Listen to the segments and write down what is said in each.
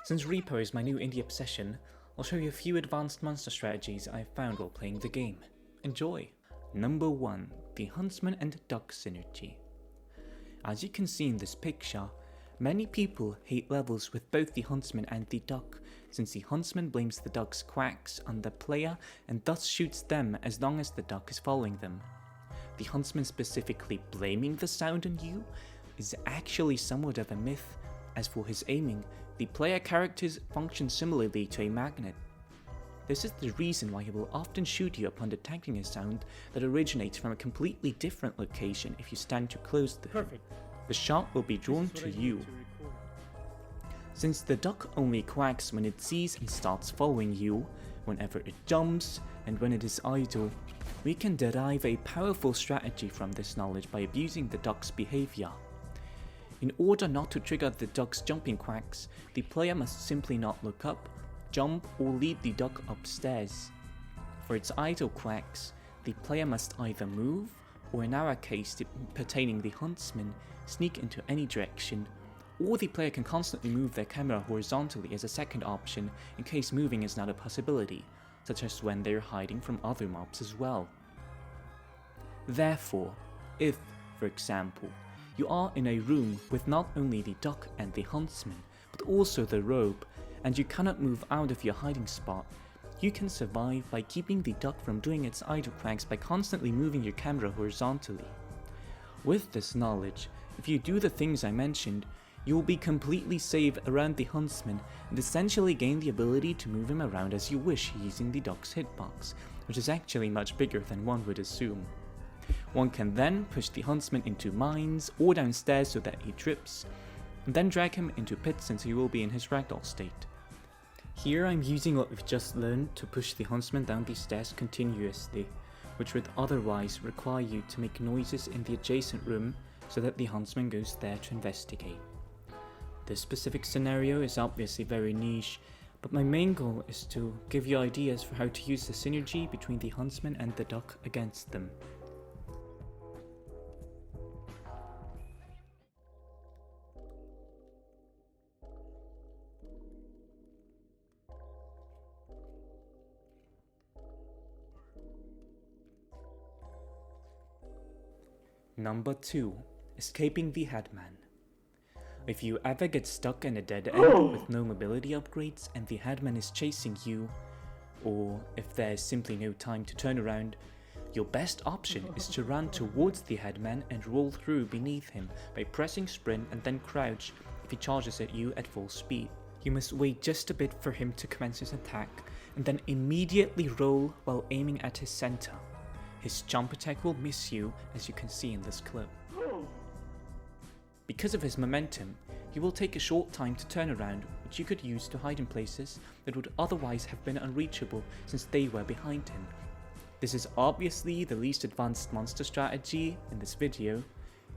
Since Repo is my new indie obsession, I'll show you a few advanced monster strategies I've found while playing the game. Enjoy! Number 1. The Huntsman and Duck Synergy. As you can see in this picture, many people hate levels with both the Huntsman and the Duck, since the Huntsman blames the Duck's quacks on the player and thus shoots them as long as the Duck is following them. The Huntsman specifically blaming the sound on you is actually somewhat of a myth, as for his aiming, the player characters function similarly to a magnet. This is the reason why he will often shoot you upon detecting a sound that originates from a completely different location if you stand too close to him. The shot will be drawn to you. Since the duck only quacks when it sees and starts following you, whenever it jumps, and when it is idle, we can derive a powerful strategy from this knowledge by abusing the duck's behavior. In order not to trigger the duck's jumping quacks, the player must simply not look up, jump, or lead the duck upstairs. For its idle quacks, the player must either move, or in our case pertaining the Huntsman, sneak into any direction, or the player can constantly move their camera horizontally as a second option in case moving is not a possibility, such as when they are hiding from other mobs as well. Therefore, if, for example, you are in a room with not only the duck and the Huntsman, but also the robe, and you cannot move out of your hiding spot, you can survive by keeping the duck from doing its idle quacks by constantly moving your camera horizontally. With this knowledge, if you do the things I mentioned, you will be completely safe around the Huntsman and essentially gain the ability to move him around as you wish using the duck's hitbox, which is actually much bigger than one would assume. One can then push the Huntsman into mines or downstairs so that he trips, and then drag him into pits since he will be in his ragdoll state. Here I'm using what we've just learned to push the Huntsman down these stairs continuously, which would otherwise require you to make noises in the adjacent room so that the Huntsman goes there to investigate. This specific scenario is obviously very niche, but my main goal is to give you ideas for how to use the synergy between the Huntsman and the duck against them. Number 2. Escaping the Headman. If you ever get stuck in a dead end with no mobility upgrades and the Headman is chasing you, or if there is simply no time to turn around, your best option is to run towards the Headman and roll through beneath him by pressing sprint and then crouch if he charges at you at full speed. You must wait just a bit for him to commence his attack and then immediately roll while aiming at his center. His jump attack will miss you, as you can see in this clip. Because of his momentum, he will take a short time to turn around, which you could use to hide in places that would otherwise have been unreachable since they were behind him. This is obviously the least advanced monster strategy in this video,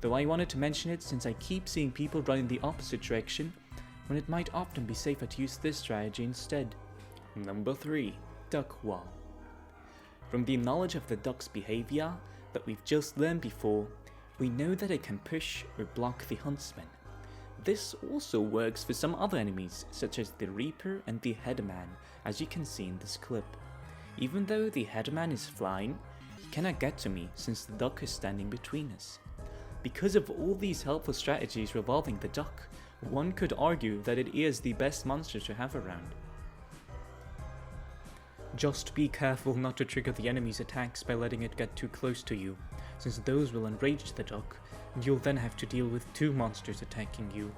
though I wanted to mention it since I keep seeing people run in the opposite direction, when it might often be safer to use this strategy instead. Number 3. Duck Wall. From the knowledge of the duck's behavior that we've just learned before, we know that it can push or block the Huntsman. This also works for some other enemies, such as the Reaper and the Headman, as you can see in this clip. Even though the Headman is flying, he cannot get to me since the duck is standing between us. Because of all these helpful strategies revolving the duck, one could argue that it is the best monster to have around. Just be careful not to trigger the enemy's attacks by letting it get too close to you, since those will enrage the duck, and you'll then have to deal with 2 monsters attacking you.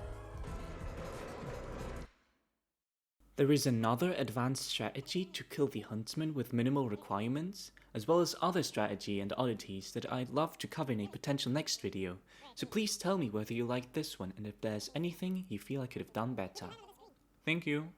There is another advanced strategy to kill the Huntsman with minimal requirements, as well as other strategy and oddities that I'd love to cover in a potential next video, so please tell me whether you liked this one and if there's anything you feel I could have done better. Thank you.